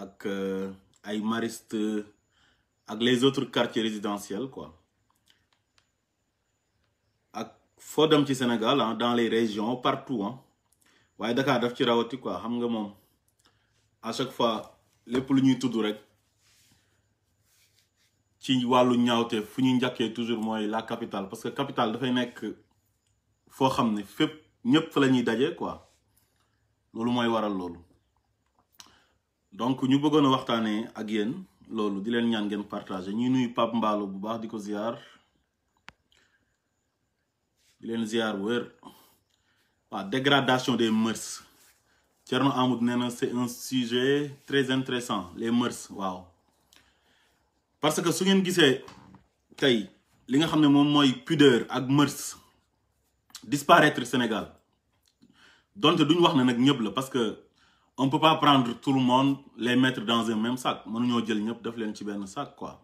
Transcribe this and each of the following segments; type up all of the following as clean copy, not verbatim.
ak ay Mariste ak les autres quartiers résidentiels quoi ak foo dem ci Sénégal dans les régions partout waaye Dakar daf ci rawati quoi xam nga moom à chaque fois lépp lu ñuy tudd rek ci wàllu ñaawte fu ñuy njëkkee toujours mooy la capitale parce que capitale dafay nekk foo xam ne fépp ñëpp fa la ñuy daje quoi loolu mooy waral loolu donc ñu bëggoon a waxtaanee ak yéen loolu di leen ñaan ngeen partager ñuy nuyu Pape Mballo bu baax di ko ziar di leen ziar wér waaw dégradation des mœurs Thierno Amadou nee na c'est un sujet très intéressant les mœurs waaw parce que su ngeen gisee tey li nga xam ne moom mooy pudeur ak mœurs disparaître Sénégal donte duñ wax ne nag ñëpp la parce que on peut pas prendre tout le monde les mettre dans un même sac mënuñoo jël ñëpp def leen ci benn sac quoi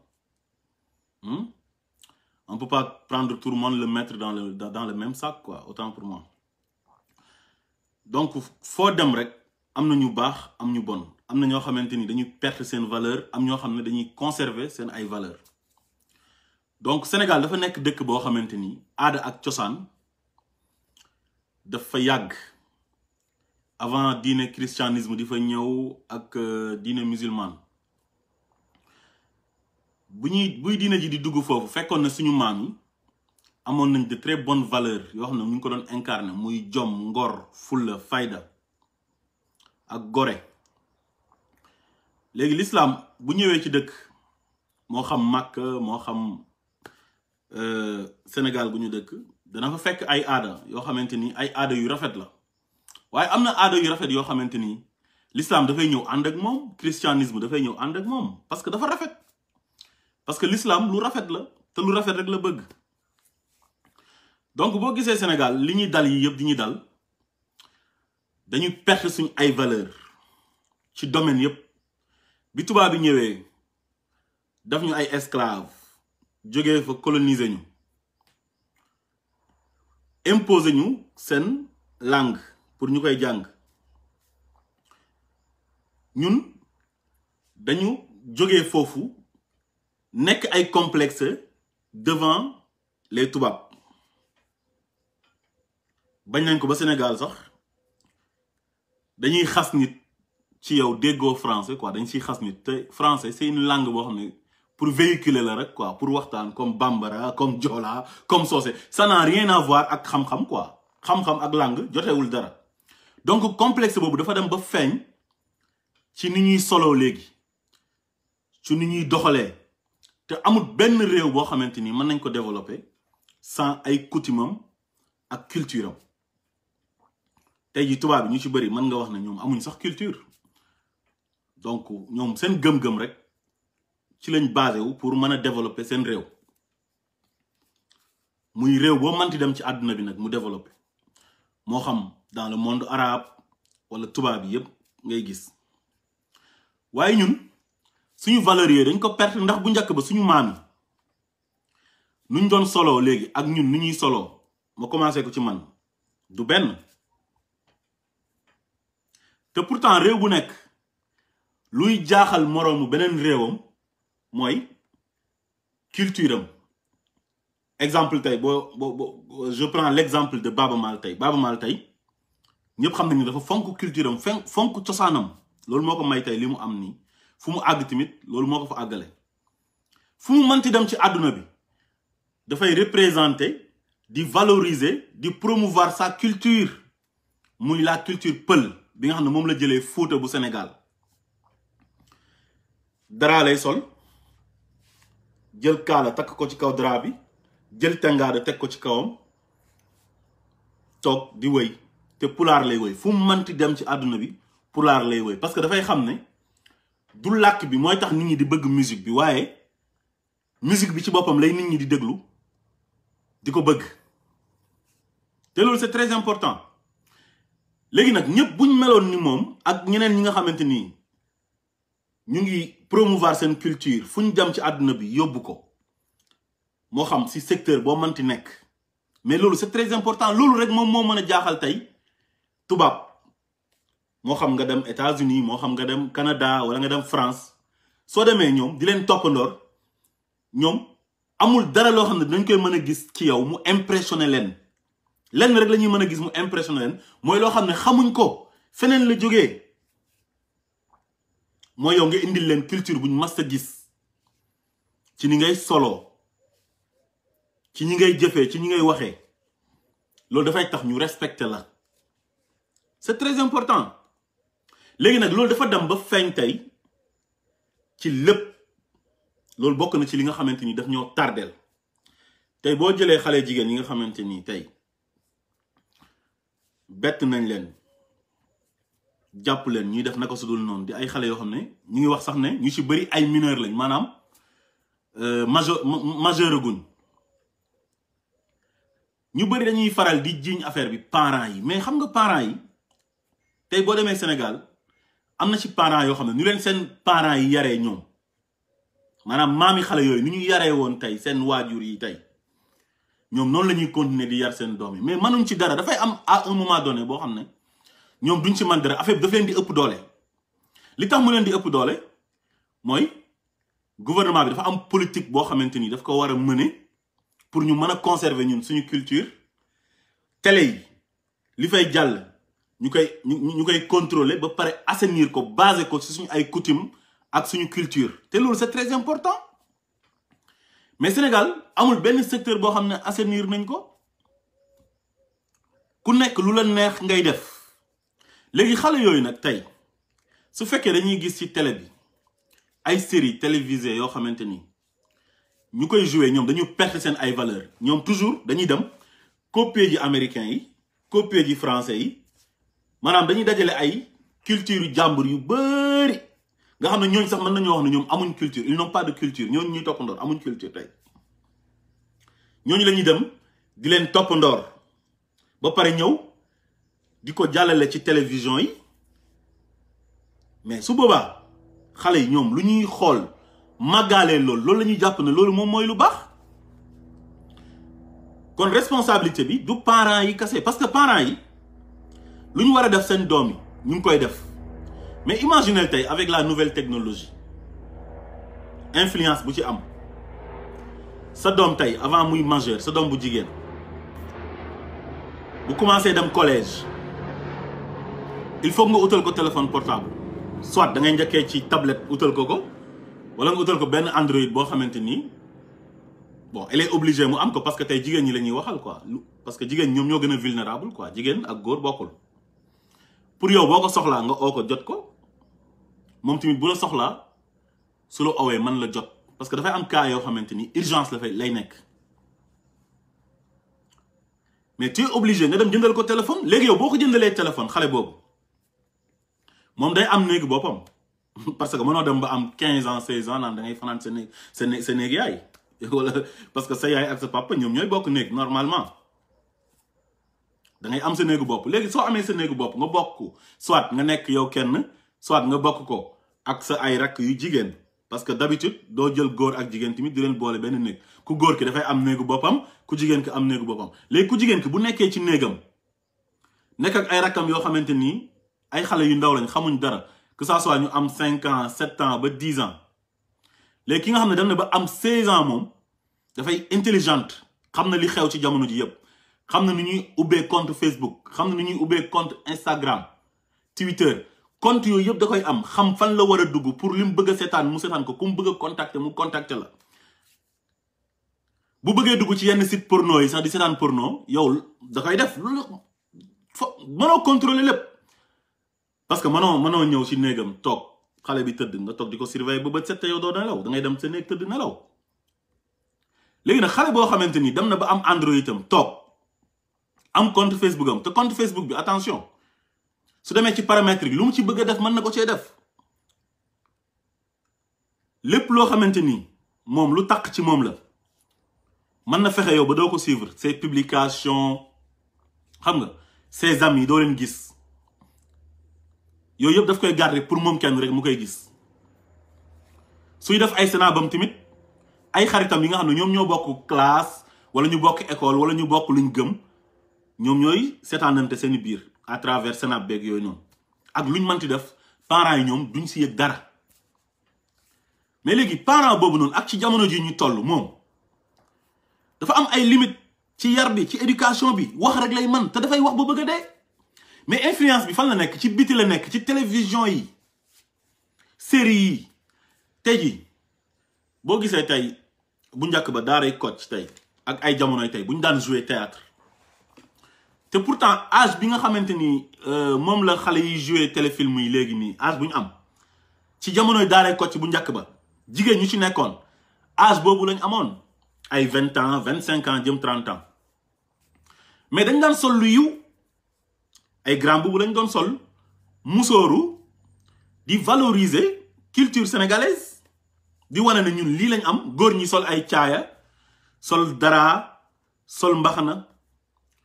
on peut pas prendre tout le monde le mettre dans le même sac quoi autant pour moi donc foo dem rek am na ñu baax am ñu bon am na ñoo xamante ni dañuy perdre seen valeur am ñoo xam ne dañuy conserver seen ay valeur donc Sénégal dafa nekk dëkk boo xamante ni aada ak cosaan dafa yàgg avant diine christianisme di fa ñëw ak diine musulman buy diine ji di dugg foofu fekkoon na suñu maam yi amoon nañ de très bonnes valeurs yoo xam ne ñu ngi ko doon incarner muy jom ngor fulla fayda ak gore léegi l'islam bu ñëwee ci dëkk moo xam Makka moo xam Sénégal gu ñu dëkk dana fa fekk ay aada yoo xamante ni ay aada yu rafet la waaye am na aada yu rafet yoo xamante ni l'islam dafay ñëw ànd ak moom christianisme dafay ñëw ànd ak moom parce que dafa rafet parce que l'islam lu rafet la te lu rafet rek la bëgg donc boo gisee Sénégal li ñuy dal yi yëpp di ñuy dal dañuy perdre suñu ay valeur ci domaine yëpp bi tubaab bi ñëwee daf ñu ay esclave jógee fa coloniser ñu imposer ñu seen langue pour ñu koy jàng ñun dañu jógee foofu nekk ay complexe devant les tubaab bañ nañ ko ba Sénégal sax dañuy xas nit ci yow déggoo français quoi dañ ciy xas nit te français c'est une langue boo xam ne pour véhiculer la rek quoi pour waxtaan comme bambara comme joola comme soose ça n'a rien à voir ak xam-xam quoi xam-xam ak langue jotewul dara donc complexe boobu dafa dem ba feeñ ci ni ñuy solo léegi ci ni ñuy doxalee te amul benn réew boo xamante ni mën nañ ko développer sans ay coutume ak culture am tey ji tubaab bi ñu ci bëri mën nga wax ne ñoom amuñ sax culture donc ñoom seen gëm-gëm rek ci lañ basé wu pour mën a développer seen réew muy réew boo mënti dem ci àdduna bi nag mu développer moo xam dans le monde arabe wala tubaab yi yëpp ngay gis waaye ñun suñu valeurs yooyu dañ ko perte ndax bu njëkk ba suñu maam yi nuñ doon soloo léegi ak ñun nu ñuy soloo ma commencé ko ci man du benn te pourtant réew bu nekk luy jaaxal moroomu beneen réewam mooy culture am exemple tey je prends l'exemple de Baaba Maal tey Baaba Maal tey ñëpp xam nañu dafa fonk culture am fonk cosaanam loolu moo ko may tey li mu am nii fu mu àgg tamit loolu moo ko fa àggale fu mu mënti dem ci àdduna bi dafay représenter di valoriser di promouvoir sa culture muy la culture pël bi nga xam ne moom la jëlee Fuuta bu Sénégal dara lay sol jël kaala takk ko ci kaw dara bi jël tengaada teg ko ci kawam toog di wëy te pulaar lay wëy fu mu mënti dem ci àdduna bi pulaar lay wëy parce que dafay xam ne du làkk bi mooy tax nit ñi di bëgg musique bi waaye musique bi ci boppam lay nit ñi di déglu di ko bëgg te loolu c'est très important léegi nag ñëpp buñ meloon ni moom ak ñeneen ñi nga xamante ni ñu ngi promouvoir seen culture fu ñu dem ci àdduna bi yóbbu ko moo xam si secteur boo mënti nekk mais loolu c'est très important loolu rek moom moo mën a jaaxal tey tubaab moo xam nga dem États-Unis moo xam nga dem Canada wala nga dem France soo demee ñoom di leen toppandoor ñoom amul dara loo xam ne dañ koy mën a gis ci yow mu impressionné leen lenn rek la ñuy mën a gis mu impressionné leen mooy loo xam ne xamuñ ko feneen la jógee mooy yow nga indil leen culture buñ mas a gis ci ni ngay soloo ci ñi ngay jëfee ci ñi ngay waxee loolu dafay tax ñu respecter la c'est très important léegi nag loolu dafa dem ba feeñ tey ci lépp loolu bokk na ci li nga xamante ni daf ñoo tardeel tey boo jëlee xale jigéen yi nga xamante ni tey bett nañ leen jàpp leen ñuy def naka su dul noonu di ay xale yoo xam ne ñu ngi wax sax ne ñu ci bëri ay mineur lañ maanaam majeur guñ ñu bëri dañuy faral di jiiñ affaire bi parents yi mais xam nga parents yi tey boo demee Sénégal am na ci parents yoo xam ne ñu leen seen parents yi yaree ñoom maanaam maami xale yooyu ni ñu yaree woon tey seen waajur yi tey ñoom noonu la ñuy continuer di yar seen doom yi mais mënuñ ci dara dafay am à un moment donné boo xam ne ñoom duñ ci mën dara affaire bi daf leen di ëpp doole li tax mu leen di ëpp doole mooy gouvernement bi dafa am politique boo xamante ni daf ko war a mener pour ñu mën a conserver ñun suñu culture télé yi li fay jàll ñu koy contrôler ba pare assainir ko baser ko ci suñu ay coutume ak suñu culture te loolu c'est très important mais Sénégal amul benn secteur boo xam ne assainir nañ ko ku nekk lu la neex ngay def léegi xale yooyu nag tey su fekkee dañuy gis ci télé bi ay séries télévisées yoo xamante ni ñu koy jouer ñoom dañu perdre seen ay valeurs ñoom toujours dañuy dem copier ji américains yi copier ji français yi maanaam dañuy dajale ay culture yu jàmbur yu bëri nga xam ne ñooñu sax mën nañoo wax ne ñoom amuñ culture ils n'ont pas de culture ñooñu ñuy toppandoor amuñ culture tey ñooñu la ñuy dem di leen toppandoor ba pare ñëw di ko jàllale ci télévision yi mais su boobaa xale yi ñoom lu ñuy xool màggaalee loolu la ñuy jàpp ne loolu moom mooy lu baax kon responsabilité bi du parents yi kese parce que parents yi lu ñu war a def seen doom yi ñu ngi koy def mais imaginez tey avec la nouvelle technologie influence bu ci am sa doom tey avant muy majeur sa doom bu jigéen bu commencé dem collège il faut nga utal ko téléphone portable soit da ngay njëkkee ci tablette utal ko wala nga utal ko benn Android boo xamante ni bon elle est obligée mu am ko parce que tey jigéen ñi la ñuy waxal quoi parce que jigéen ñoom ñoo gën a vulnérable quoi jigéen ak góor bokkul pour yow boo ko soxlaa nga oo ko jot ko moom tamit bu la soxlaa su la owee mën la jot parce que dafay am cas yoo xamante ni urgence la fay lay nekk mais tu es obligé nga dem jëndal ko téléphone léegi yow boo ko jëndalee téléphone xale boobu moom day am néegu boppam parce que mënoo dem ba am 15 ans 16 ans naan da ngay fanaan sa néeg yaay wala parce que sa yaay ak sa papa ñoom ñooy bokk néeg normalement da ngay am sa néegu bopp léegi soo amee sa néegu bopp nga bokk soit nga nekk yow kenn soit nga bokk ko ak sa ay rakk yu jigéen parce que d'habitude doo jël góor ak jigéen tamit di leen boole benn néeg ku góor ki dafay am néegu boppam ku jigéen ki am néegu boppam léegi ku jigéen ki bu nekkee ci néegam nekk ak ay rakkam yoo xamante nii ay xale yu ndaw lañ xamuñ dara que ça soit ñu am 5 ans 7 ans ba 10 ans léegi ki nga xam ne dem na ba am 16 ans moom dafay intelligente xam na li xew ci jamono ji yëpp xam na nu ñuy ubbee compte Facebook xam na nu ñuy ubbee compte Instagram Twitter compte yooyu yëpp da koy am xam fan la war a dugg pour li mu bëgg a seetaan mu seetaan ko ku mu bëgg a contacter mu contacter la bu bëggee dugg ci yenn site porno yi sax di seetaan porno yow da koy def loolu mënoo contrôler lépp parce que mënoo ñëw ci néegam toog xale bi tëdd nga toog di ko surveiller ba bët set yow doo nelaw da ngay dem sa néeg tëdd nelaw léegi nag xale boo xamante ni dem na ba am Android itam toog am compte Facebook am te compte Facebook bi attention su demee ci paramètre lu mu ci bëgg a def mën na ko cee def lépp loo xamante ni moom lu taq ci moom la mën na fexe yow ba doo ko suivre ses publications xam nga ses amis doo leen gis yooyu yëpp daf koy garder pour moom kenn rek mu koy gis suy def ay sénabam tamit ay xaritam yi nga xam ne ñoom ñoo bokk classe wala ñu bokk école wala ñu bokk luñ gëm ñoom ñooy seetaanante seeni biir à travers sénab beeg yooyu noonu ak luñ mënti def parents yi ñoom duñ si yëg dara mais léegi parent boobu noonu ak ci jamono ji ñu toll moom dafa am ay limite ci yar bi ci éducation bi wax rek lay mën te dafay wax ba bëgg a dee mais influence bi fan la nekk ci biti la nekk ci télévision yi série yi tey ji boo gisee tey bu njëkk ba daaray Kocc tey ak ay jamonoy tey bu ñu daan jouer théâtre te pourtant âge bi nga xamante ni moom la xale yi jouer téléfilm yi léegi nii âge bu ñu am ci jamonoy daaray Kocc bu njëkk ba jigéen ñu ci nekkoon âge boobu lañ amoon ay 20 ans 25 ans jëm 30 ans mais dañ daan sol lu yiw ay grand boubou lañ doon sol musóoru di valoriser culture sénégalaise di wane ne ñun lii lañ am góor ñi sol ay caaya sol dara sol mbaxana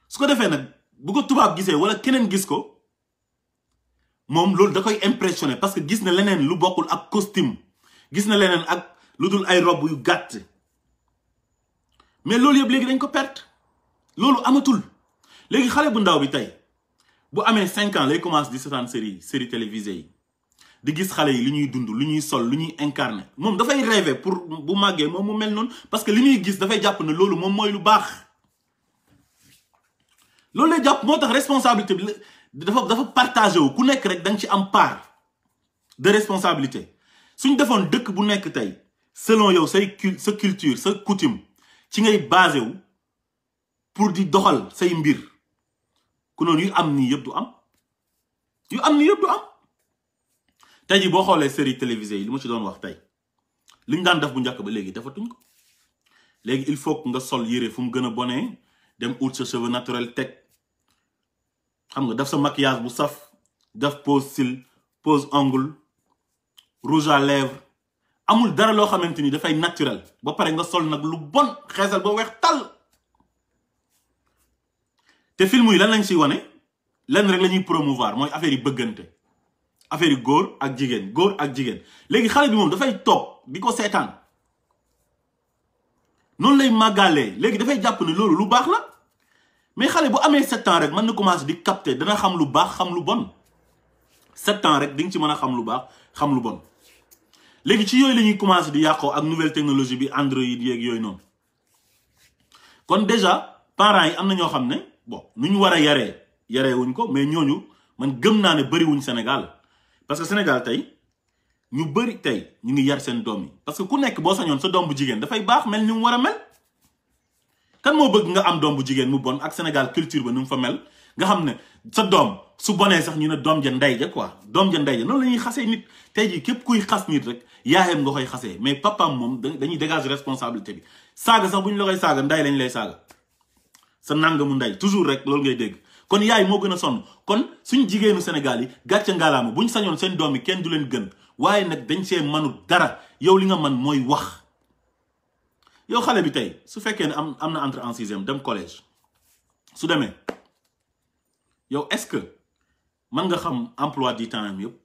su ko defee nag bu ko tubaab gisee wala keneen gis ko moom loolu da koy impressionné parce que gis na leneen lu bokkul ak costume gis na leneen ak lu dul ay robe yu gàtt mais loolu yëpp léegi dañ ko perte loolu amatul léegi xale bu ndaw bi tey bu amee 5 ans lay commencé di seetaan série télévisée yi di gis xale yi li ñuy dund lu ñuy sol lu ñuy incarné moom dafay rêver pour bu màggee moom mu mel noonu parce que li muy gis dafay jàpp ne loolu moom mooy lu baax loolu lay jàpp moo tax responsabilité bi dafa partagé wu ku nekk rek da nga ci am part de responsabilité suñ defoon dëkk bu nekk tey selon yow sa culture sa coutume ci ngay basé wu pour di doxal say mbir ku noonu yu am nii yëpp du am tey ji boo xoolee série télévisée yi li ma ci doon wax tey li ñu daan def bu njëkk ba léegi defatuñ ko léegi il faut que nga sol yére fu mu gën a bonee dem ut sa cheveux naturel teg xam nga def sa maquillage bu saf def pose cils pose ongle rouge à lèvres amul dara loo xamante ni dafay naturel ba pare nga sol nag lu bon xeesal ba weex tal te film yi lan lañ siy wane lenn rek la ñuy promouvoir mooy affaire yi bëggante affaire yi góor ak jigéen léegi xale bi moom dafay toog di ko seetaan noonu lay màggalee léegi dafay jàpp ne loolu lu baax la mais xale bu amee 7 ans rek mën na commencer di capter dana xam lu baax xam lu bon 7 ans rek di nga ci mën a xam lu baax xam lu bon léegi ci yooyu la ñuy commencer di yàqoo ak nouvelle technologie bi Android yeeg yooyu noonu kon déjà parents yi am na ñoo xam ne bon nu ñu war a yaree wuñ ko mais ñooñu man gëm naa ne bëri wuñ Sénégal parce que Sénégal tey ñu bëri tey ñu ngi yar seen doom yi parce que ku nekk boo sañoon sa doom bu jigéen dafay baax mel ni mu war a mel kan moo bëgg nga am doom bu jigéen mu bon ak Sénégal culture ba nu mu fa mel nga xam ne sa doom su bonee sax ñu ne doom ja ndey ja quoi doom ja ndey ja noonu la ñuy xasee nit tey jii képp kuy xas nit rek yaayam nga koy xasee mais papaam moom dañuy dégager responsabilité bi saaga sax bu ñu la koy saaga ndey lañ lay saaga sa nangamu ndey toujours rek loolu ngay dégg kon yaay moo gën a sonn kon suñ jigéenu Sénégal yi gàcce ngalaama buñ sañoon seen doom yi kenn du leen gën waaye nag dañ see mënu dara yow li nga man mooy wax yow xale bi tey su fekkee ne am na entrée en 6e dem collège su demee yow est-ce que mën nga xam emploi du temps yëpp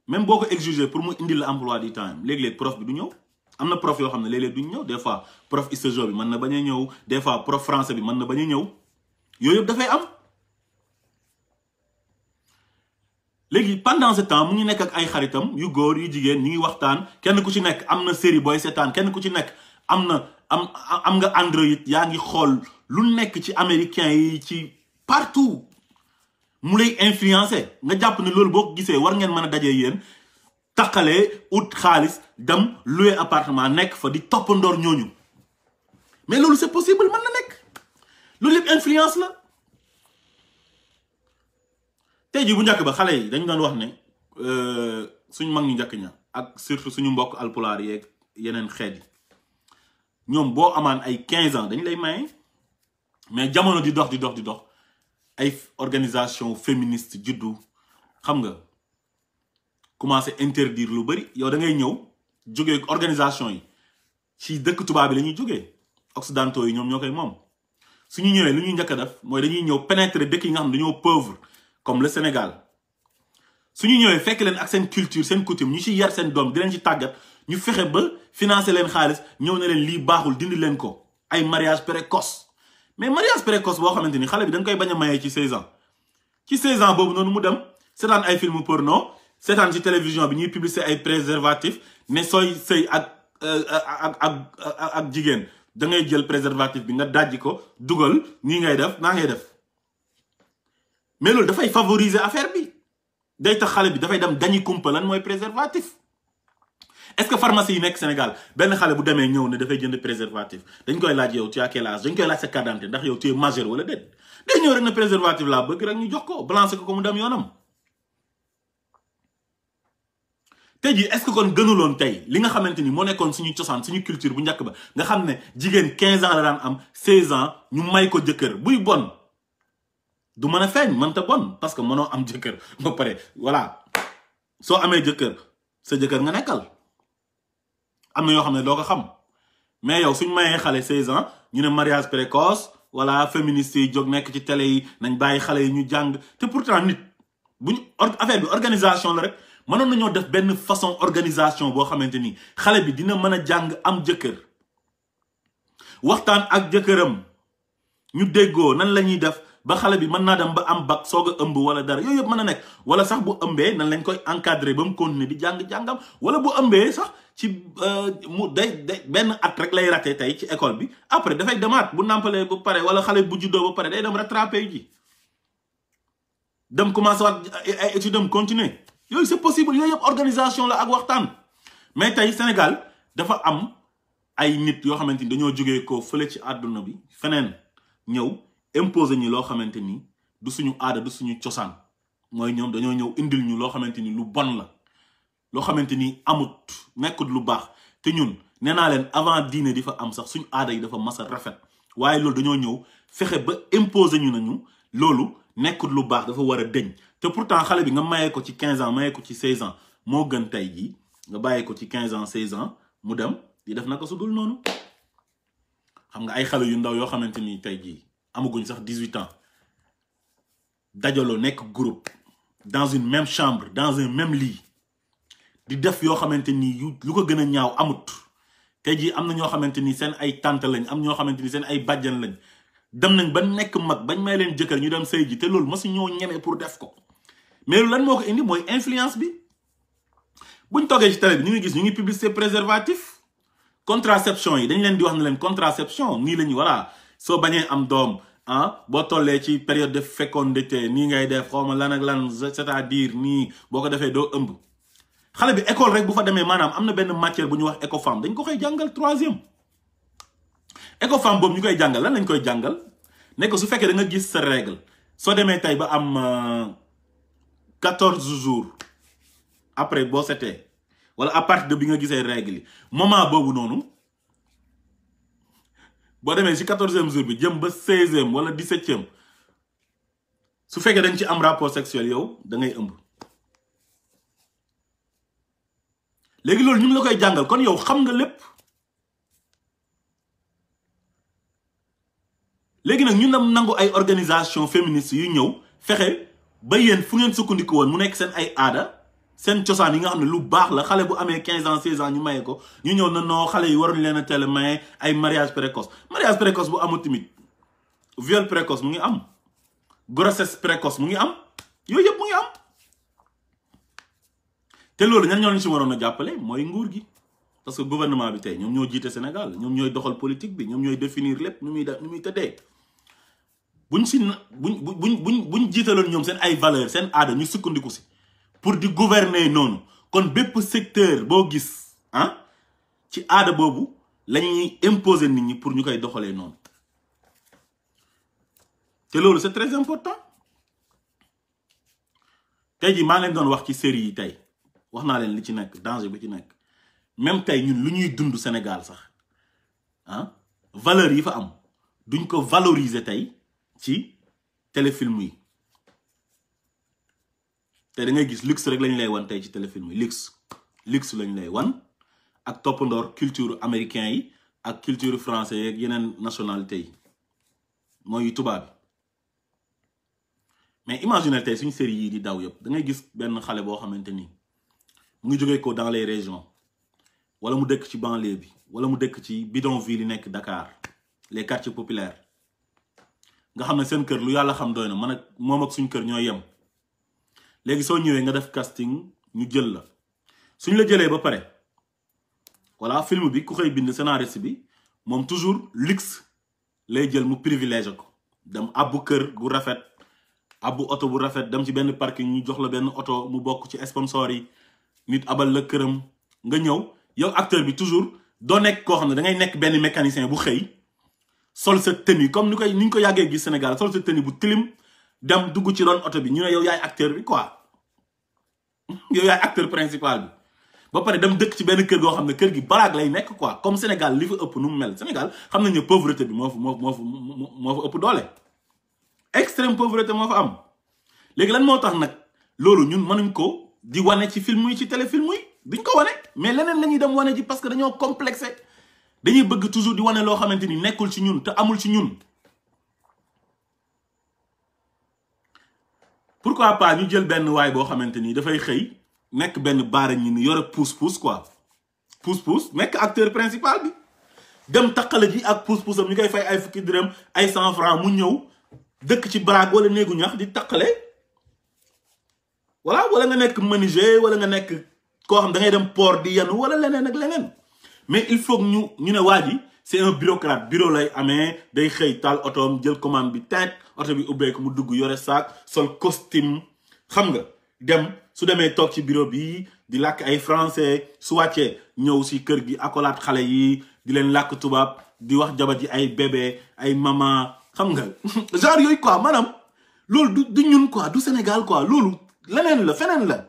même boo ko exiger pour mu indil la emploi du temps léeg-léeg prof bi du ñëw am na prof yoo xam ne léeg-léeg duñ ñëw des fois prof histoire bi mën na bañ a ñëw des fois prof français bi mën na bañ a ñëw yooyu yëpp dafay am léegi pendant ce temps mu ngi nekk ak ay xaritam yu góor yu jigéen ñu ngi waxtaan kenn ku ci nekk am na série booy seetaan kenn ku ci nekk am nga Android yaa ngi xool lu nekk ci américain yi ci partout mu lay influencer nga jàpp ne loolu boo ko gisee war ngeen mën a dajee yéen taqalee ut xaalis dem louer appartement nekk fa di toppandoor ñooñu mais loolu c'est possible mën na nekk loolu yëpp influence la tey jii bu njëkk ba xale yi dañu doon wax ne suñu mag ñu njëkk ña ak surtout suñu mbokk alpulaar yeeg yeneen xeet yi ñoom boo amaan ay 15 ans dañ lay maye mais jamono di dox ay organisation féministe juddu xam nga commencé interdire lu bari yow da ngay ñëw jógee organisation yi ci dëkk tubaab bi la ñuy jógee occidentaux yi ñoom ñoo koy moom suñu ñëwee lu ñuy njëkk a def mooy dañuy ñëw pénétrer dëkk yi nga xam ne dañoo pauvre comme le Sénégal suñu ñëwee fekk leen ak seen culture seen coutume ñu ci yar seen doom di leen ci tàggat ñu fexe ba financer leen xaalis ñëw na leen lii baaxul dindi leen ko ay mariage précoce mais mariage précoce boo xamante ni xale bi da nga koy bañ a mayee ci 16 ans ci 16 ans boobu noonu mu dem seetaan ay film porno seetaan ci télévision bi ñuy publicité ay préservatif ne sooy sëy ak jigéen da ngay jël préservatif bi nga dajji ko dugal nii ngay def naa ngay def mais loolu dafay favoriser affaire bi day tax xale bi dafay dem dañuy kumpa lan mooy préservatif. est-ce que pharmacie yi nekk Sénégal benn xale bu demee ñëw ne dafay jënd préservatif dañ koy laaj yow tu as quel âge dañ koy laaj sa carte d'identité ndax yow tu es majeur wala déet day ñëw rek ne préservatif laa bëgg rek ñu jox ko balancé ko mu dem yoonam. tey jii est-ce que kon gënuloon tey li nga xamante ni moo nekkoon suñu cosaan suñu culture bu njëkk ba nga xam ne jigéen 15 ans la daan am 16 ans ñu may ko jëkkër buy bon du mën a feeñ mënta bon parce que mënoo am jëkkër ba pare voilà soo amee jëkkër sa jëkkër nga nekkal. am na yoo xam ne doo ko xam mais yow suñ mayee xale 16 ans ñu ne mariage précoce wala féministes yi jóg nekk ci télé yi nañ bàyyi xale yi ñu jàng te pourtant nit buñ affaire bi organisation la rek mënoon nañoo def benn façon organisation boo xamante ni xale bi dina mën a jàng am jëkkër waxtaan ak jëkkëram ñu déggoo nan la ñuy def ba xale bi mën naa dem ba am bac soog a ëmb wala dara yooyu yëpp mën a nekk wala sax bu ëmbee nan lañ koy encadrer ba mu continuer di jàng-jàngam wala bu ëmbee sax ci mu day benn at rek lay raté tey ci école bi après dafay demaat bu nàmpalee ba pare wala xale bu juddoo ba pare day dem rattrapé ji dem commencé waat ay études dem continuer yooyu c'est possible yooyu yëpp organisation la ak waxtaan. mais tey Sénégal dafa am ay nit yoo xamante ni dañoo jógee ko fële ci àdduna bi feneen ñëw imposer ñu loo xamante ni du suñu aada du suñu cosaan mooy ñoom dañoo ñëw indil ñu loo xamante ni lu bon la loo xamante ni amut nekkut lu baax te ñun nee naa leen avant diine di fa am sax suñu aada yi dafa mas a rafet waaye loolu dañoo ñëw fexe ba imposer ñu nañu loolu nekkut lu baax dafa war a deñ te pourtant xale bi nga mayee ko ci 15 ans mayee ko ci 16 ans moo gën tey jii nga bàyyee ko ci 15 ans 16 ans mu dem di def naka su dul noonu xam nga ay xale yu ndaw yoo xamante ni tey jii amaguñ sax 18 ans dajaloo nekk groupe dans une même chambre dans un même lit di def yoo xamante ni lu ko gën a ñaaw amut tey jii am na ñoo xamante ni seen ay tante lañ am ñoo xamante ni seen ay bàjjan lañ dem nañ ba nekk mag bañ may leen jëkkër ñu dem sëy ji te loolu mosu ñoo ñeme pour def ko mais loolu lan moo ko indi mooy influence bi buñ toggee ci télé bi ñu ngi gis ñu ngi publicité préservatif contraception yi dañ leen di wax ne leen contraception nii lañu voilà soo bañee am doom boo tollee ci période de fécondité nii ngay def xawma lan ak lan c'est-à-dire nii boo ko defee doo ëmb xale bi école rek bu fa demee maanaam am na benn matière bu ñuy wax écofemme dañ ko koy jàngal 3e écofemme boobu ñu koy jàngal lan lañ koy jàngal ne ko su fekkee da nga gis sa règle soo demee tey ba am 14 jours après boo setee wala à partir de bi nga gisee règle yi moment boobu noonu boo demee ci 14e jour bi jëm ba 16e wala 17e su fekkee dañ ci am rapport sexuel yow da ngay ëmb léegi loolu ñu ngi la koy jàngal kon yow xam nga lépp léegi nag ñu nangu ay organisation féministe yu ñëw fexe ba yéen fu ngeen sukkandiku woon mu nekk seen ay aada seen cosaan yi nga xam ne lu baax la xale bu amee 15 ans 16 ans ñu maye ko ñu ñëw na noo xale yi waruñu leen a teel a maye ay mariage précoce bu amul tamit viol précoce mu ngi am grossesse précoce mu ngi am yooyu yëpp mu ngi am te loolu ñan ñoo leen si waroon a jàppale mooy nguur gi parce que gouvernement bi tey ñoom ñoo jiite Sénégal ñoom ñooy doxal politique bi ñoom ñooy définir lépp nu muy tëddee buñ jiitaloon ñoom seen ay valeur seen aada ñu sukkandiku si pour di gouverner noonu kon bépp secteur boo gis ci aada boobu la ñuy imposer nit ñi pour ñu koy doxalee noonu te loolu c'est très important tey jii maa leen doon wax ci série yi tey wax naa leen li ci nekk danger bi ci nekk même tey ñun lu ñuy dund Sénégal sax valeur yi fa am duñ ko valoriser tey ci téléfilm yi te da ngay gis luxe rek lañ lay wan tey ci téléfilm yi luxe lañ lay wan ak toppandoor culture américain yi ak culture français yeeg yeneen nationalité yi mooy tubaab bi mais imagine tey suñu série yii di daw yëpp da ngay gis benn xale boo xamante ni mu ngi jógee ko dans les régions wala mu dëkk ci banlieue bi wala mu dëkk ci bidonville yi nekk Dakar les quartiers populaires nga xam ne seen kër lu yàlla xam doy na man ak moom ak suñu kër ñooy yem léegi soo ñëwee nga def casting ñu jël la suñ la jëlee ba pare voilà film bi ku xëy bind scénariste bi moom toujours luxe lay jël mu privilège ko dem abbu kër gu rafet abbu oto bu rafet dem ci benn parking ñu jox la benn oto mu bokk ci sponsor yi nit abal la këram nga ñëw yow acteur bi toujours doo nekk koo xam ne da ngay nekk benn mécanicien bu xëy sol sa tenue comme ni ñu ko yàggee gis Sénégal sol sa tenue bu tilim dem dugg ci ron oto bi ñu ne yow yaay acteur bi quoi yow yaay acteur principal bi ba pare dem dëkk ci benn kër goo xam ne kër gi baraag lay nekk quoi comme Sénégal li fa ëpp nu mu mel Sénégal xam nañ ne pauvreté bi moo fa ëpp doole extrême pauvreté moo fa am léegi lan moo tax nag loolu ñun mënuñ ko di wane ci film yi ci téléfilm yi duñ ko wane mais leneen la ñuy dem wane ji parce que dañoo complexé dañuy bëgg toujours di wane loo xamante ni nekkul ci ñun te amul ci ñun pourquoi pas ñu jël benn waay boo xamante ni dafay xëy nekk benn baara ñi ni yore pousse-pousse quoi pousse-pousse nekk acteur principal bi dem taqale ji ak pousse-pousse am ñu koy fay ay fukki dërëm ay 100 francs mu ñëw dëkk ci baraag wala néegu ñax di taqale voilà wala nga nekk menuisier wala nga nekk koo xam da ngay dem port di yanu wala leneen ak leneen mais il faut que ñu ne waa ji c'est un bureaucrate bureau lay amee day xëy taal otoom jël commande bi teet oto bi ubbeeku mu dugg yore saak sol costume xam nga dem su demee toog ci bureau bi di làkk ay français su wàccee ñëw si kër gi akolaat xale yi di leen làkk tubaab di wax jabat yi ay bébé ay maman xam nga genre yooyu quoi maanaam loolu du ñun quoi du Sénégal quoi loolu leneen la feneen la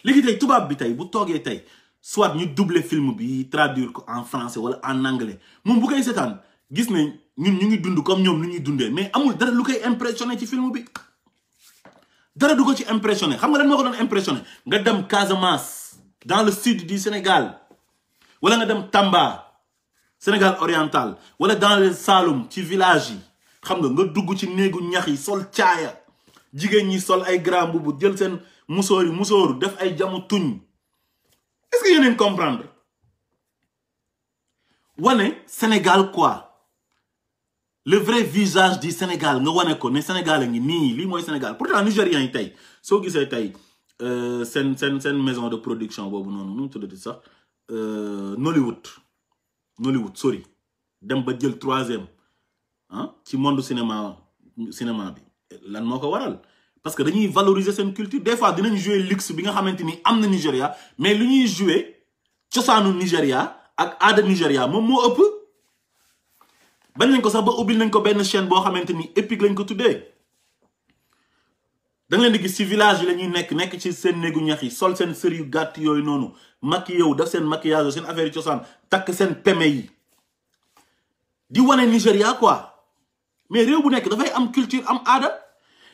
léegi tey tubaab bi tey bu toogee tey soit ñu doubler film bi traduire ko en français wala en anglais moom bu koy seetaan gis ne ñun ñu ngi dund comme ñoom nu ñuy dundee mais amul dara lu koy impressionné ci film bi dara du ko ci impressionné xam nga lan moo ko doon impressionné nga dem Casamance dans le sud du Sénégal wala nga dem Tamba Sénégal oriental wala dans le Saloum ci village yi xam nga dugg ci néegu ñax yi sol caaya jigéen ñi sol ay grand mbubu jël seen musóoru def ay jamu tuñ est-ce que yéen comprendre wane Sénégal quoi le vrai visage du Sénégal nga wane ko ne Sénégal a ngi nii lii mooy Sénégal pourtant Nigérians yi tey soo gisee tey seen maison de production boobu noonu nu mu tuddati sax Nollywood sorry dem ba jël 3e ci monde cinéma bi lan moo ko waral parce que dañuy valoriser seen culture des fois dinañ jouer luxe bi nga xamante ni am na Nigéria mais lu ñuy jouer cosaanu Nigéria ak aada Nigéria moom moo ëpp bañ nañ ko sax ba ubbil nañ ko benn chaîne boo xamante ni épique lañ ko tuddee da nga leen di gis ci village yi la ñuy nekk ci seen néegu ñax yi sol seen sër yu gàtt yooyu noonu maquillé yow def seen maquillage seen affaire yi cosaan takk seen peme yi di wane Nigéria quoi mais réew bu nekk dafay am culture am aada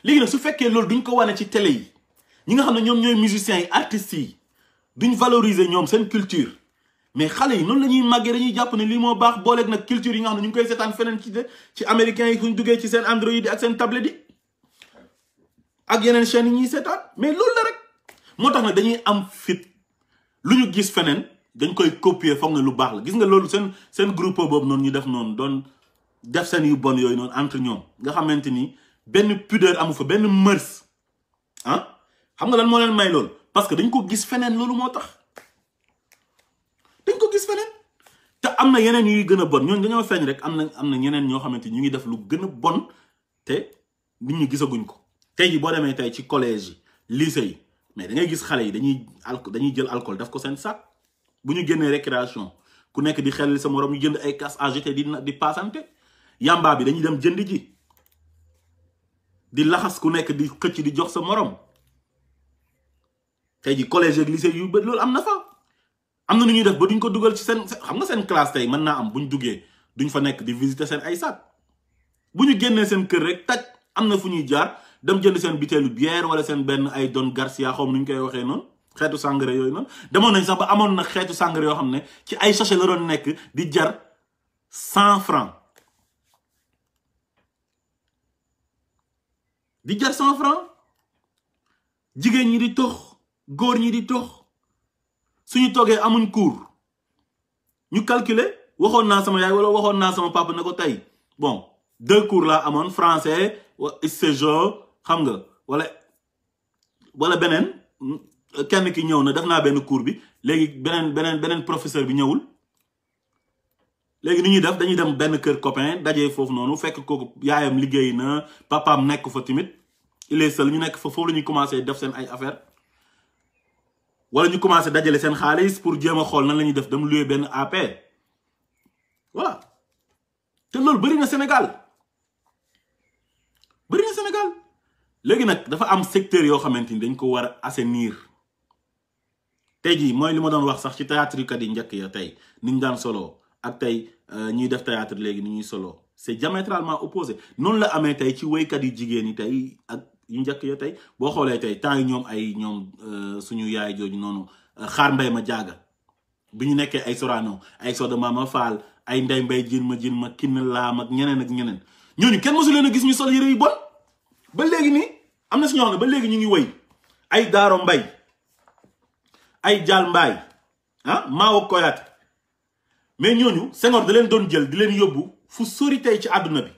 léegi nag su fekkee loolu duñ ko wane ci télé yi ñi nga xam ne ñoom ñooy musiciens yi artistes yi duñ valoriser ñoom seen culture mais xale yi noonu la ñuy màggee dañuy jàpp ne lii moo baax booleeg nag culture yi nga xam ne ñu ngi koy seetaan feneen ci américains yi suñ duggee ci seen Android yi ak seen tablette yi ak yeneen chaînes yi ñuy seetaan mais loolu la rek moo tax nag dañuy am fit lu ñu gis feneen dañ koy copier foog ne lu baax la gis nga loolu seen groupe boobu noonu ñu def noonu doon def seen yu bon yooyu noonu entre ñoom nga xamante ni benn pudeur amu fa benn mœurs xam nga lan moo leen may loolu parce que dañ ko gis feneen loolu moo tax dañ ko gis feneen te am na yeneen yuy gën a bon ñooñu dañoo feeñ rek am na ñeneen ñoo xamante ni ñu ngi def lu gën a bon te nit ñi gisaguñ ko tey ji boo demee tey ci collège yi lycée yi mais da ngay gis xale yi dañuy jël alcool daf ko seen sac bu ñu génnee récréation ku nekk di xelal sa morom ñu jënd ay casse à jeter di passante yamba bi dañuy dem jënd ji di laxas ku nekk di xëcc di jox sa morom tey ji collège ak lycée yu bëri loolu am na fa am na nu ñuy def ba duñ ko dugal ci seen xam nga seen classe tey mën naa am buñ duggee duñ fa nekk di visiter seen ay sac bu ñu génnee seen kër rek taj am na fu ñuy jaar dem jënd seen butéelu bière wala seen benn ay Don Garcia xaw ma nu ñu koy waxee noonu xeetu sangare yooyu noonu demoon nañ sax ba amoon na xeetu sangare yoo xam ne ci ay sachet la doon nekk di jar 100 francs di jar 100 francs jigéen ñi di tox góor ñi di tox suñu toogee amuñ cours ñu calculer waxoon naa sama yaay wala waxoon naa sama papa ne ko tey bon 2 cours laa amoon français wa histoire xam nga wala wala beneen kenn ki ñëw na def naa benn cours bi léegi beneen professeur bi ñëwul léegi ni ñuy def dañuy dem benn kër copain dajee foofu noonu fekk kooku yaayam liggéey na papaam nekk fa tamit il est seul ñu nekk fa foofu la ñuy commencé def seen ay affaire wala ñu commencé dajale seen xaalis pour jéem a xool nan la ñuy def dem louer benn AP voilà te loolu bëri na Sénégal léegi nag dafa am secteur yoo xamante ni dañ ko war a assainir tey jii mooy li ma doon wax sax ci théâtre kat yi njëkk ya tey ni ñu daan solo ak tey ñuy def théâtre léegi ni ñuy solo c'est diamétralement opposé noonu la amee tey ci woykat yu jigéen yi tey ak yu njëkk ya tey boo xoolee tey temps yi ñoom suñu yaay jooju noonu xaar mbay ma jaaga bi ñu nekkee ay Sorano ay Soda Mama Fall ay Ndey Mbay jin ma kin laam ak ñeneen ñooñu kenn mosu leen a gis ñu sol yëre yu bon ba léegi nii am na si ñoo xam ne ba léegi ñu ngi woy ay Daaro Mbay ay Jaal Mbaay Maawo Koyaate mais ñooñu Senghor da leen doon jël di leen yóbbu fu sori tey ci àdduna bi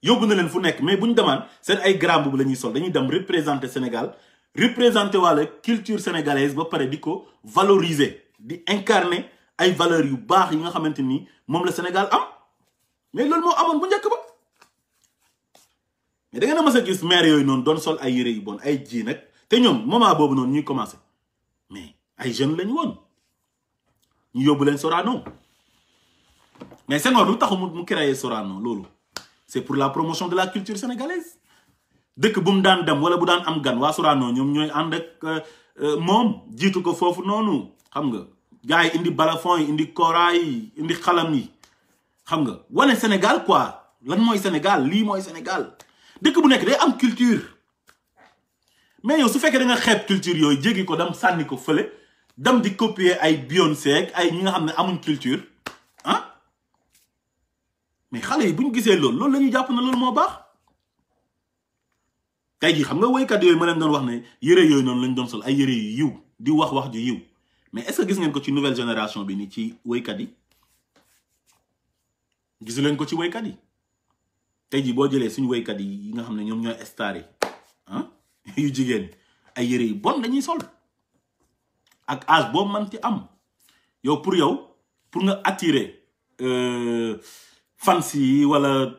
yóbbu na leen fu nekk mais bu ñu demaan seen ay grand boobu la ñuy sol dañuy dem représenter Sénégal représenter wàlla culture sénégalaise ba pare di ko valoriser di incarner ay valeurs yu baax yi nga xamante ni moom la Sénégal am mais loolu moo amoon bu njëkk ba mais da ngeen a mas a gis maire yooyu noonu doon sol ay yére yu bon ay ji nag te ñoom moment boobu noonu ñuy commencé mais ay jeunes lañu woon ñu yóbbu leen Sorano mais Senghor lu taxu mu créé Sorano loolu c'est pour la promotion de la culture sénégalaise dëkk bu mu daan dem wala bu daan am gan waa Sorano ñoom ñooy ànd ak moom jiitu ko foofu noonu xam nga gars yi indi balafon yi indi kora yi indi xalam yi xam nga wane Sénégal quoi lan mooy Sénégal lii mooy Sénégal dëkk bu nekk day am culture mais yow su fekkee da nga xeeb culture yooyu jéggi ko dem sànni ko fële dem di copier ay Beyoncé ak ay ñi nga xam ne amuñ culture mais xale yi bu ñu gisee loolu la ñuy jàpp na loolu moo baax tey jii xam nga woykat yooyu ma leen doon wax ne yëre yooyu noonu lañ doon sol ay yëre yu yiw di wax ju yiw mais est-ce que gis ngeen ko ci nouvelle génération bi ni ci woykat yi gisu leen ko ci woykat yi tey jii boo jëlee suñu woykat yi nga xam ne ñoom ñooy star yi yu jigéen ay yëre yu bon dañuy sol ak âge boobu man ci am yow pour nga attirer fans yi wala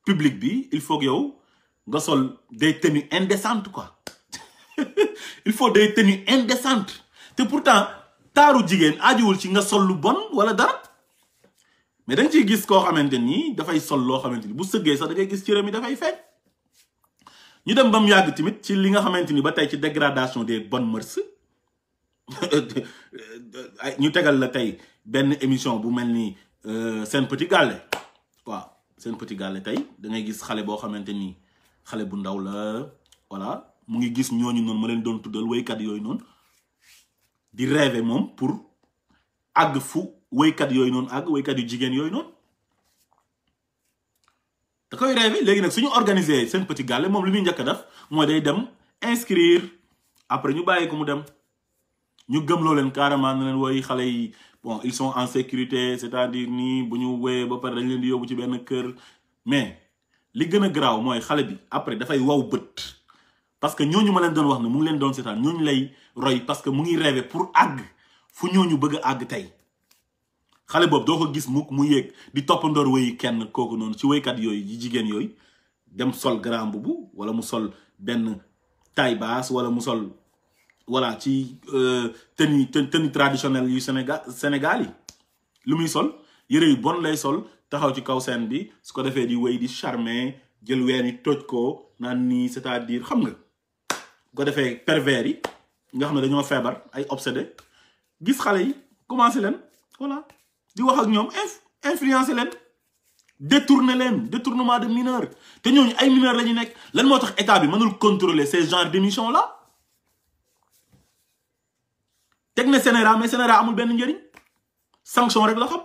public bi il faut que yow nga sol des tenues indécentes quoi il faut des tenues indécentes te pourtant taaru jigéen aajuwul ci nga sol lu bon wala dara mais da nga ciy gis koo xamante ni dafay sol loo xamante ni bu sëggee sax da ngay gis cëram yi dafay feeñ ñu dem ba mu yàgg tamit ci li nga xamante ni ba tey ci dégradation des bonnes mœurs ñu tegal la tey benn émission bu mel ni Sen Petit Gallé waaw Sen Petit Gallé tey da ngay gis xale boo xamante ni xale bu ndaw la voilà mu ngi gis ñooñu noonu ma leen doon tuddal woykat yooyu noonu di rêver moom pour àgg fu woykat yooyu noonu àgg woykat yu jigéen yooyu noonu da koy rêver léegi nag suñu organiser Sen Petit Gallé moom li muy njëkk a def mooy day dem inscrire après ñu bàyyi ko mu dem ñu gëmloo leen carrément na leen woy xale yi bon ils sont en sécurité c'est-à-dire nii bu ñu woyee ba pare dañ leen di yóbbu ci benn kër mais li gën a garaaw mooy xale bi après dafay waw bët parce que ñooñu ma leen doon wax ne mu ngi leen doon seetaan ñooñu lay roy parce que mu ngi rêver pour àgg fu ñooñu bëgg a àgg tey xale boobu doo ko gis mukk mu yéeg di toppandoor woyi kenn kooku noonu ci woykat yooyu yi jigéen yooyu dem sol grand boubou wala mu sol benn taille basse wala mu sol voilà ci tenue traditionnelle yu Sénégal yi lu muy sol yëre yu bon lay sol taxaw ci kaw scène bi su ko defee di wéy di charmer jël ween yi toj ko naan nii c'est-à-dire xam nga bu ko defee pervers yi nga xam ne dañoo feebar ay obsédé gis xale yi commencé leen voilà di wax ak ñoom influencer leen détournement de mineur te ñooñu ay mineur la ñu nekk lan moo tax état bi mënul contrôler ces genres d'émissions là teg na Sénéra mais Sénéra amul benn njëriñ sanction rek la xam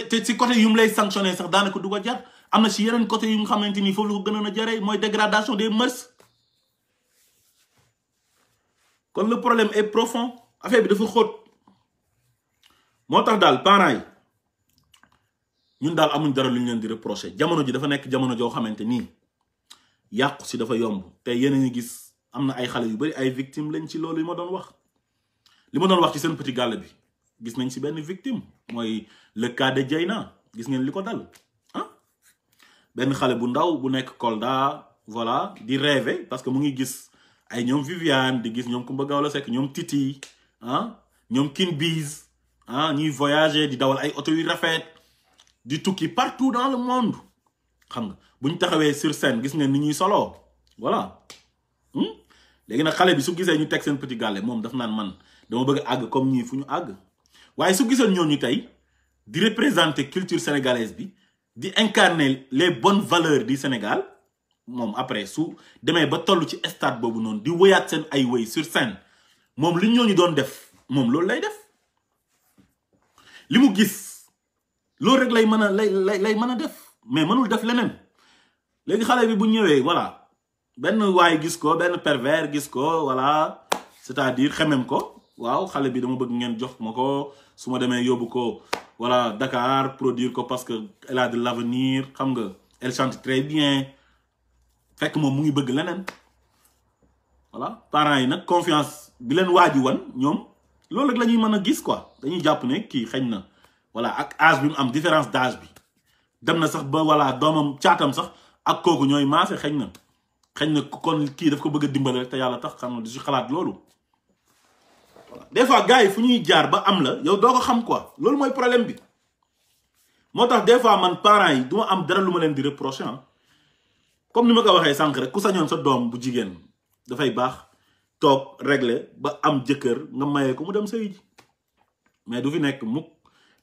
te si côté yu mu lay sanctionné sax daanaka du ko jar am na si yeneen côté yu nga xamante ni foofu la ko gënoon a jaree mooy dégradation des mœurs kon le problème est profond affaire bi dafa xóot moo tax daal parents yi ñun daal amuñ dara lu ñu leen di reprocher jamono ji dafa nekk jamono joo xamante nii yàqu si dafa yomb te yéen a ngi gis am na ay xale yu bari ay victime lañ ci loolu li ma doon wax. li ma doon wax ci seen petit gàll bi gis nañ ci benn victime mooy le cas de Dieyna gis ngeen li ko dal ah benn xale bu ndaw bu nekk Kolda voilà di rêver parce que mu ngi gis ay ñoom Viviane di gis ñoom Coumba Gawlo Seck ñoom Titi ah ñoom King Biz ah ñuy voyager di dawal ay oto yu rafet di tukki partout dans le monde xam nga buñ taxawee sur scène gis ngeen ni ñuy solo voilà léegi nag xale bi su gisee ñu teg seen petit gàlle moom daf naan man dama bëgg àgg comme ñii fu ñu àgg waaye su gisoon ñooñu tey di représenter culture sénégalaise bi di incarner les bonnes valeurs du Sénégal moom après su demee ba toll ci stade boobu noonu di wëyaat seen ay wëy sur scène moom li ñooñu doon def moom loolu lay def li mu gis loolu rek lay mën a lay mën a def mais mënul def leneen léegi xale bi bu ñëwee voilà benn waay gis ko benn pervers gis ko voilà c'est-à-dire xemem ko waaw xale bi dama bëgg ngeen jox ma ko su ma demee yóbbu ko voilà Dakar produire ko parce que elle a de l'avenir xam nga elle chante très bien fekk moom mu ngi bëgg leneen voilà parents yi nag confiance bi leen waaji wan ñoom loolu rek la ñuy mën a gis quoi dañuy jàpp ne kii xëy na voilà ak âge bi mu am différence d'âge bi dem na sax ba voilà doomam caatam sax ak kooku ñooy maase xëy na kon kii daf ko bëgg a dimbale rek te yàlla tax xam nga di si xalaat loolu voilà des fois gars yi fu ñuy jaar ba am la yow doo ko xam quoi loolu mooy problème bi moo tax des fois man parents yi du ma am dara lu ma leen di reprocher comme ni ma ko waxee sànq rek ku sañoon sa doom bu jigéen dafay baax toog régler ba am jëkkër nga mayee ko mu dem sëy ji mais du fi nekk mukk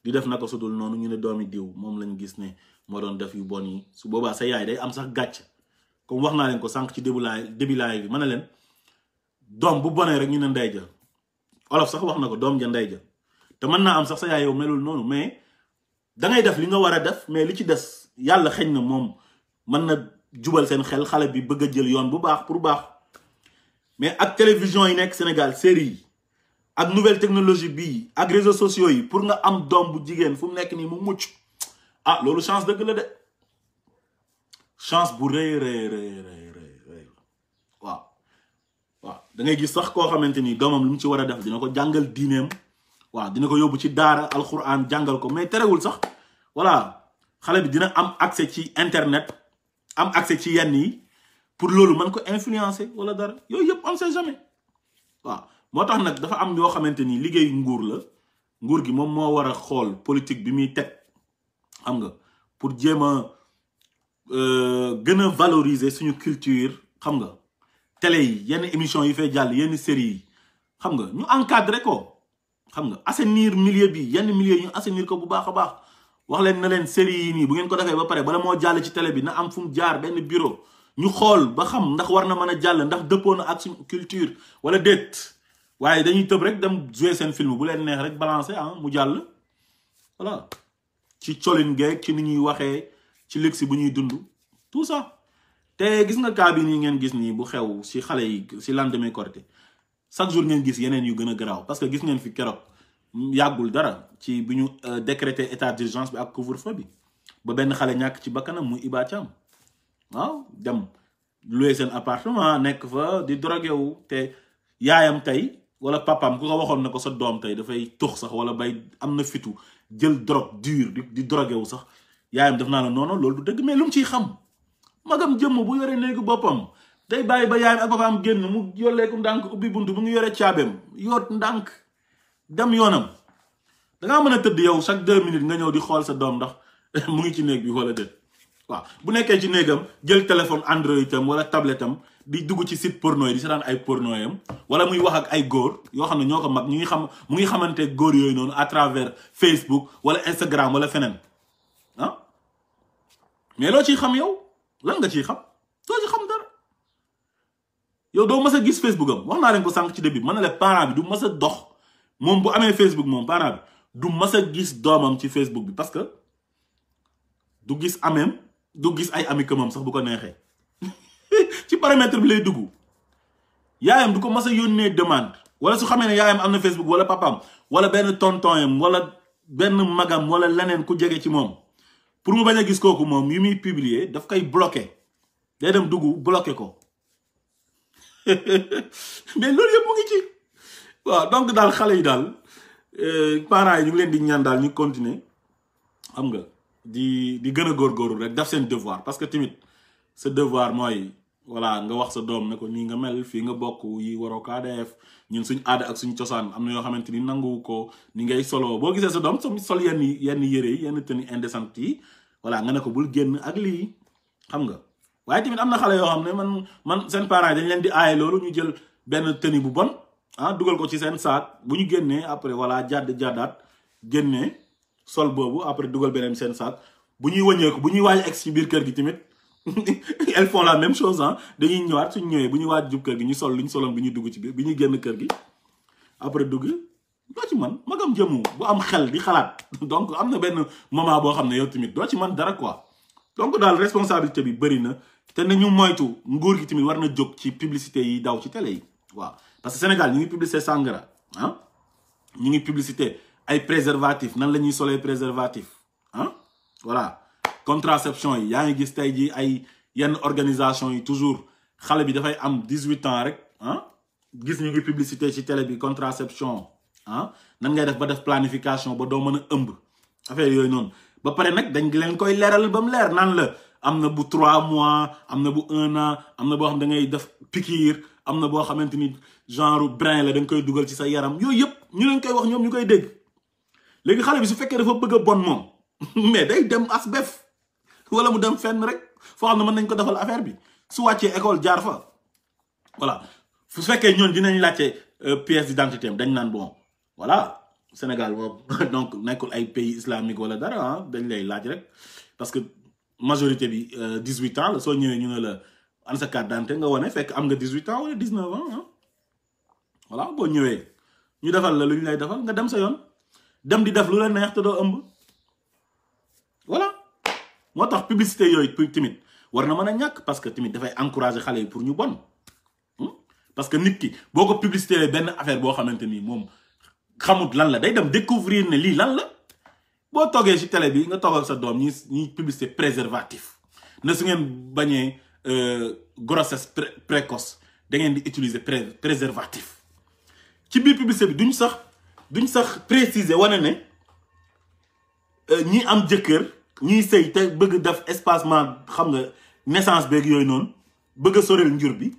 di def naka su dul noonu ñu ne doomi diw moom lañ gis ne moo doon def yu bon yi su boobaa sa yaay day am sax gàcc comme wax naa leen ko sànq ci début laay bi ma ne leen doom bu bonee rek ñu ne ndey ja olof sax wax na ko doom ja ndey ja te mën naa am sax sa yaay yow melul noonu mais dangay def li nga war a def mais li ci des yàlla xëñ na moom mën na jubal seen xel xale bi bëgg a jël yoon bu baax pour baax mais ak télévision yi nekk Sénégal série yi ak nouvelle technologie bii ak réseaux sociaux yi pour nga am doom bu jigéen fu mu nekk nii mu mucc ah loolu chance dëgg la de chance bu rëy waaw da ngay gis sax koo xamante ni doomam lu mu ci war a def dina ko jàngal diineem waaw dina ko yóbbu ci daara alxuraan jàngal ko mais terewul sax voilà xale bi dina am accès ci internet am accès ci yenn yi pour loolu mën ko influencer wala dara yooyu yëpp on sait jamais waaw moo tax nag dafa am yoo xamante ni liggéeyu nguur la nguur gi moom moo war a xool politique bi muy teg xam nga pour jéem a gën a valoriser suñu culture xam nga télé yi yenn émission yi fay jàll yenn série yi xam nga ñu encadrer ko xam nga assainir milieu bi yenn milieu yi ñu assainir ko bu baax a baax wax leen na leen série yi nii bu ngeen ko defee ba pare bala moo jàll ci télé bi na am fu mu jaar benn bureau ñu xool ba xam ndax war na mën a jàll ndax dëppoo na ak suñu culture wala déet waaye dañuy tëb rek dem jouer seen film bu leen neex rek balancer mu jàll voilà ci colin geeg ci ni ñuy waxee ci luxe bu ñuy dund tout ça te gis nga cas bi nii ngeen gis nii bu xew si xale yi si lendemain Korité chaque jour ngeen gis yeneen yu gën a garaaw parce que gis ngeen fi keroog yàggul dara ci bi ñu décréter état d'urgence bi ak couvre-feu bi ba benn xale ñàkk ci bakkanam muy Iba Thiam waaw dem louer seen appartement nekk fa di drogué wu te yaayam tey wala papaam ku ko waxoon na ko sa doom tey dafay tux sax wala bay am na fitu jël drogue dure di drogué wu sax yaayam def naa la non loolu du dëgg mais lu mu ciy xam magam jëmm bu yore néegu boppam day bàyyi ba yaayam ak papaam génn mu yolleeku ndànk ubbi buntu mu ngi yore caabeem yoot ndànk dem yoonam dangaa mën a tëdd yow chaque 2 minutes nga ñëw di xool sa doom ndax mu ngi ci néeg bi wala déet waaw bu nekkee ci néegam jël téléphone Android am wala tablette am di dugg ci site porno yi di seetaan ay porno yam wala muy wax ak ay góor yoo xam ne ñoo ko mag ñu ngi xam mu ngi xamante góor yooyu noonu à travers Facebook wala Instagram wala feneen mais loo ciy xam yow lan nga ciy xam doo ci xam dara yow doo mës a gis Facebook am wax naa leen ko sànq ci début mën na la parent bi du mës a dox moom bu amee Facebook moom parent bi du mës a gis doomam ci Facebook bi parce que du gis ameem du gis ay ami këmam sax bu ko neexee ci paramètre bi lay dugg yaayam du ko mës a yónnee demande wala su xamee ne yaayam am na Facebook wala papaam wala benn tontoyam wala benn magam wala leneen ku jege ci moom pour mu bañ a gis kooku moom yu muy publier daf koy bloqué day dem dugg bloqué ko mais loolu yëpp mu ngi ci waaw. donc daal xale yi daal parents yi ñu ngi leen di ñaan daal ñu continuer xam nga di gën a góorgóorlu rek def seen devoir parce que tamit sa devoir mooy voilà nga wax sa doom ne ko nii nga mel fii nga bokk yi waroo kaa def ñun suñ aada ak suñ cosaan am na yoo xamante ni nangu ko ni ngay solo boo gisee sa doom sol yenn yére yi yenn tenue indécente yi voilà nga ne ko bul génn ak lii xam nga. waaye tamit am na xale yoo xam ne man seen parents yi dañ leen di aaye loolu ñu jël benn tenue bu bon dugal ko ci seen saak bu ñu génnee après voilà jàddaat génnee sol boobu après dugal beneen seen saak bu ñuy wëññeeku bu ñuy waaj egg ci biir kër gi tamit elles font la même chose dañuy ñëwaat suñ ñëwee bu ñuy waaj jub kër gi ñu sol lu ñu soloon bi ñuy dugg ci biir bi ñuy génn kër gi après dugg doo ci man magam jëmu bu am xel di xalaat donc am na benn moment boo xam ne yow tamit doo ci man dara quoi. donc daal responsabilité bi bëri na te nañu moytu nguur gi tamit war na jóg ci publicité yi daw ci télé yi waaw parce que Sénégal ñu ngi publicité sangara ñu ngi publicité ay préservatif nan la ñuy solee préservatif voilà contraception yi yaa ngi gis tey ji ay yenn organisation yi toujours xale bi dafay am 18 ans rek gis ñu ngi publicité ci télé bi contraception nan ngay def ba def planification ba doo mën a ëmb affaire yooyu noonu ba pare nag dañ leen koy leeral ba mu leer naan la am na bu 3 mois am na bu 1 an am na boo xam da ngay def piqûre am na boo xamante ni genre brin la da nga koy dugal ci sa yaram yooyu yëpp ñu leen koy wax ñoom ñu koy dégg léegi xale bi su fekkee dafa bëgg a bon moom mais day dem asbef wala mu dem fenn rek foo xam ne mën nañ ko defal affaire bi su wàccee école jaar fa voilà su fekkee ñoon dinañ laajte pièce d'identité am dañ naan bon voilà Sénégal moom donc nekkul ay pays islamique wala dara dañ lay laaj rek parce que majorité bi 18 ans la soo ñëwee ñu ne la an sa carte d'identité nga wane fekk am nga 18 ans wala 19 ans voilà boo ñëwee ñu defal la lu ñu lay defal nga dem sa yoon dem di def lu la neex te doo ëmb voilà moo tax publicité yooyu tamit war na mën a ñàkk parce que tamit dafay encourager xale yi pour ñu bon parce que nit ki boo ko publicité benn affaire boo xamante ni moom xamut lan la day dem découvrir ne lii lan la boo toogee ci télé bi nga toog ak sa doom ñi publicité préservatif ne su ngeen bañee grossesse précoce da ngeen di utiliser préservatif ci biir publicité bi duñ sax préciser wane ne ñi am jëkkër ñiy sëy te bëgg def espacement xam nga naissance beeg yooyu noonu bëgg a sorel njur bi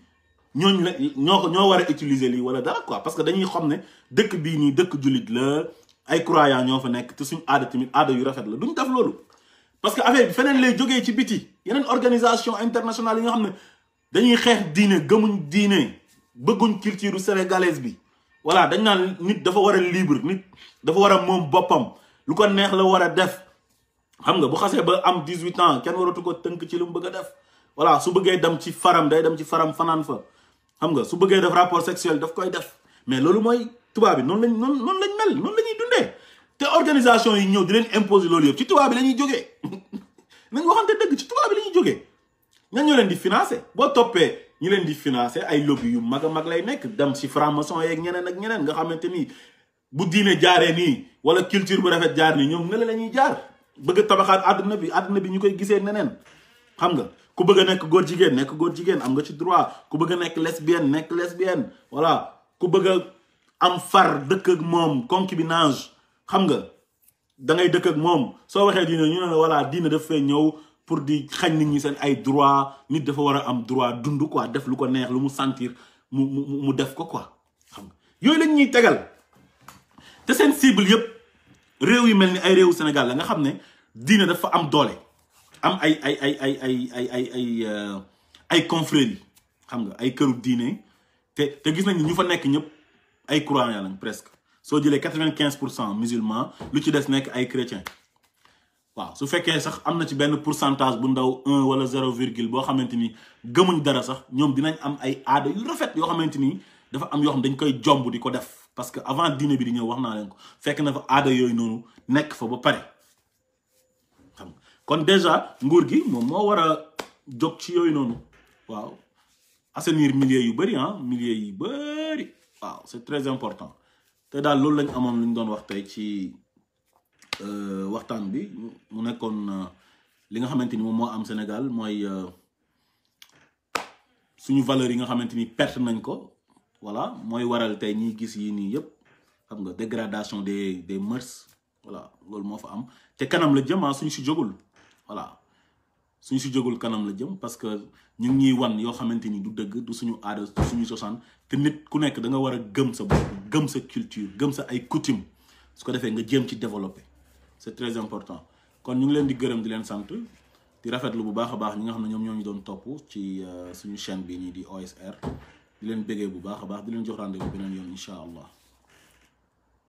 ñooñu la ñoo war a utiliser lii wala dara quoi parce que dañuy xam ne dëkk bii nii dëkk jullit la ay croyants ñoo fa nekk te suñ aada tamit aada yu rafet la duñ def loolu parce que affaire bi feneen lay jógee ci biti yeneen organisation internationale yi nga xam ne dañuy xeex diine gëmuñ diine bëgguñ culture sénégalaise bi voilà dañ naan nit dafa war a libre nit dafa war a moom boppam lu ko neex la war a def xam nga bu xasee ba am 18 ans kenn waratu ko tënk ci lu mu bëgg a def voilà su bëggee dem ci faram day dem ci faram fanaan fa xam nga su bëggee def rapport sexuel daf koy def mais loolu mooy tubaab bi noonu lañ mel noonu la ñuy dundee te organisation yi ñëw di leen imposer loolu yëpp ci tubaab bi la ñuy jógee nañ waxante dëgg ci tubaab bi la ñuy jógee ñan ñoo leen di financer boo toppee ñi leen di financer ay lobby yu mag a mag lay nekk dem ci franc-maçon yeeg ñeneen ak ñeneen nga xamante ni bu diine jaaree nii wala culture bu rafet jaar nii ñoom ne la ñuy jaar bëgg tabaxaat àdduna bi ñu koy gisee neneen xam nga ku bëgg a nekk góor jigéen am nga ci droit ku bëgg a nekk lesbienne voilà ku bëgg a am far dëkk ak moom concubinage xam nga da ngay dëkk ak moom soo waxee diine ñu ne la voilà diine daf fay ñëw pour di xañ nit ñi seen ay droit nit dafa war a am droit dund quoi def lu ko neex lu mu sentir mu def ko quoi xam nga yooyu lañ ñuy tegal te seen cible yëpp réew yi mel ni ay réewu Sénégal la nga xam ne diine dafa am doole am ay confréries yi xam nga ay këru diine te gis nañ ni ñu fa nekk ñëpp ay croyants lañ presque soo jëlee 95% musulmans lu ci des nekk ay chrétiens waaw su fekkee sax am na ci benn pourcentage bu ndaw 1 wala 0 virgule boo xamante ni gëmuñ dara sax ñoom dinañ am ay aada yu rafet yoo xamante ni dafa am yoo xam dañ koy jomb di ko def parce que avant diine bi di ñëw wax naa leen ko fekk na fa aada yooyu noonu nekk fa ba pare xam nga kon déjà nguur gi moom moo war a jóg ci yooyu noonu waaw assainir milieu yu bëri milieu yu bëri waaw c'est très important te daal loolu lañ amoon lu ñu doon wax tey ci waxtaan bi mu nekkoon li nga xamante ni moom moo am Sénégal mooy suñu valeurs yi nga xamante ni perte nañ ko voilà mooy waral tey ñiy gis yi nii yëpp xam nga dégradation des mœurs voilà loolu moo fa am te kanam la jëm suñu si jógul voilà suñu si jógul kanam la jëm parce que ñu ngi ñuy wan yoo xamante ni du dëgg du suñu aada du suñu cosaan te nit ku nekk da nga war a gëm sa bopp gëm sa culture gëm sa ay coutume su ko defee nga jéem ci développer c'est très important kon ñu ngi leen di gërëm di leen sant di rafetlu bu baax a baax ñi nga xam ne ñoom ñoo ñu doon topp ci suñu chaîne bi nii di OSR di leen bëggee bu baax a baax di leen jox rendez-vous beneen yoon incha allah.